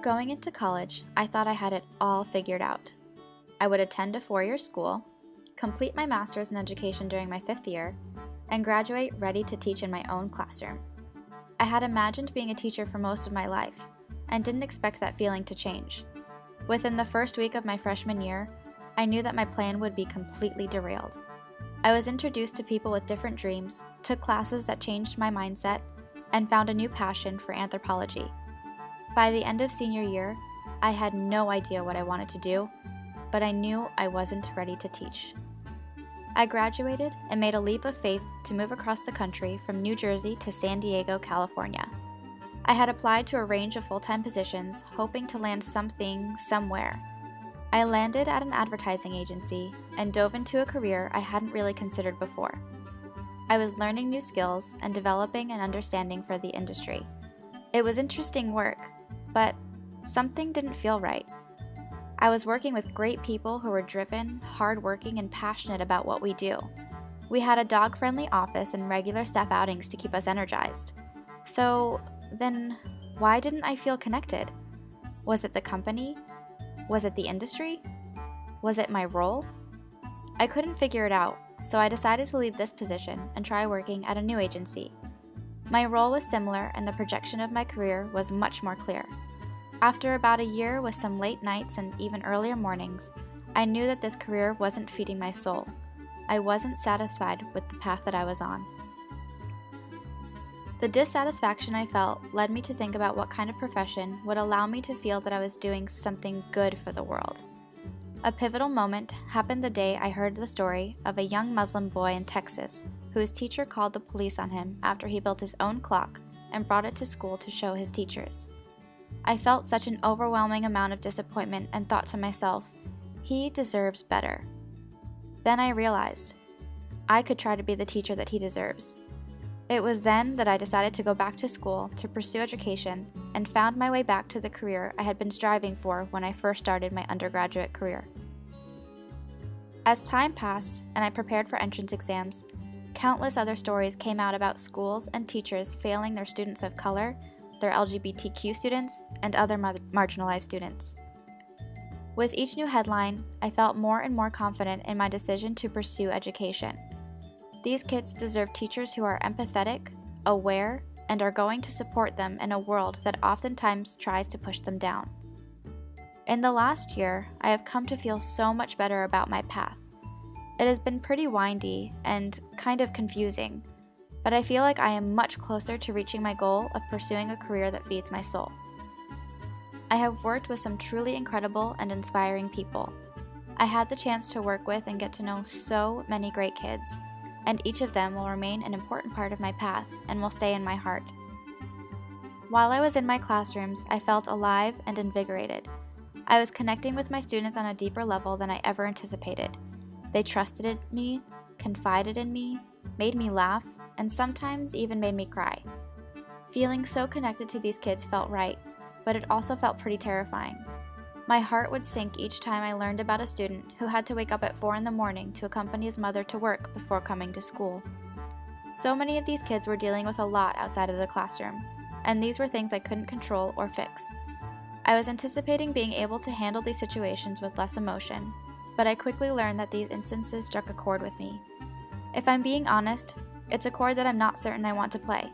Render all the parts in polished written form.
going into college, I thought I had it all figured out. I would attend a 4-year school, complete my master's in education during my 5th year, and graduate ready to teach in my own classroom. I had imagined being a teacher for most of my life, and didn't expect that feeling to change. Within the first week of my freshman year, I knew that my plan would be completely derailed. I was introduced to people with different dreams, took classes that changed my mindset, and found a new passion for anthropology. By the end of senior year, I had no idea what I wanted to do, but I knew I wasn't ready to teach. I graduated and made a leap of faith to move across the country from New Jersey to San Diego, California. I had applied to a range of full-time positions, hoping to land something, somewhere. I landed at an advertising agency and dove into a career I hadn't really considered before. I was learning new skills and developing an understanding for the industry. It was interesting work, but something didn't feel right. I was working with great people who were driven, hardworking, and passionate about what we do. We had a dog-friendly office and regular staff outings to keep us energized. So then, why didn't I feel connected? Was it the company? Was it the industry? Was it my role? I couldn't figure it out, so I decided to leave this position and try working at a new agency. My role was similar and the projection of my career was much more clear. After about a year with some late nights and even earlier mornings, I knew that this career wasn't feeding my soul. I wasn't satisfied with the path that I was on. The dissatisfaction I felt led me to think about what kind of profession would allow me to feel that I was doing something good for the world. A pivotal moment happened the day I heard the story of a young Muslim boy in Texas whose teacher called the police on him after he built his own clock and brought it to school to show his teachers. I felt such an overwhelming amount of disappointment and thought to myself, he deserves better. Then I realized, I could try to be the teacher that he deserves. It was then that I decided to go back to school to pursue education and found my way back to the career I had been striving for when I first started my undergraduate career. As time passed and I prepared for entrance exams, countless other stories came out about schools and teachers failing their students of color, their LGBTQ students, and other marginalized students. With each new headline, I felt more and more confident in my decision to pursue education. These kids deserve teachers who are empathetic, aware, and are going to support them in a world that oftentimes tries to push them down. In the last year, I have come to feel so much better about my path. It has been pretty windy and kind of confusing, but I feel like I am much closer to reaching my goal of pursuing a career that feeds my soul. I have worked with some truly incredible and inspiring people. I had the chance to work with and get to know so many great kids, and each of them will remain an important part of my path and will stay in my heart. While I was in my classrooms, I felt alive and invigorated. I was connecting with my students on a deeper level than I ever anticipated. They trusted in me, confided in me, made me laugh, and sometimes even made me cry. Feeling so connected to these kids felt right, but it also felt pretty terrifying. My heart would sink each time I learned about a student who had to wake up at 4 a.m. to accompany his mother to work before coming to school. So many of these kids were dealing with a lot outside of the classroom, and these were things I couldn't control or fix. I was anticipating being able to handle these situations with less emotion, but I quickly learned that these instances struck a chord with me. If I'm being honest, it's a chord that I'm not certain I want to play.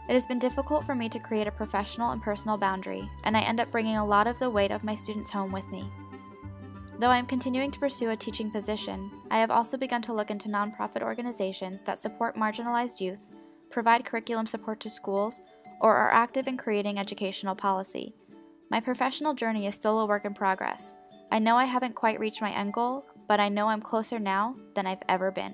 It has been difficult for me to create a professional and personal boundary, and I end up bringing a lot of the weight of my students home with me. Though I am continuing to pursue a teaching position, I have also begun to look into nonprofit organizations that support marginalized youth, provide curriculum support to schools, or are active in creating educational policy. My professional journey is still a work in progress. I know I haven't quite reached my end goal, but I know I'm closer now than I've ever been.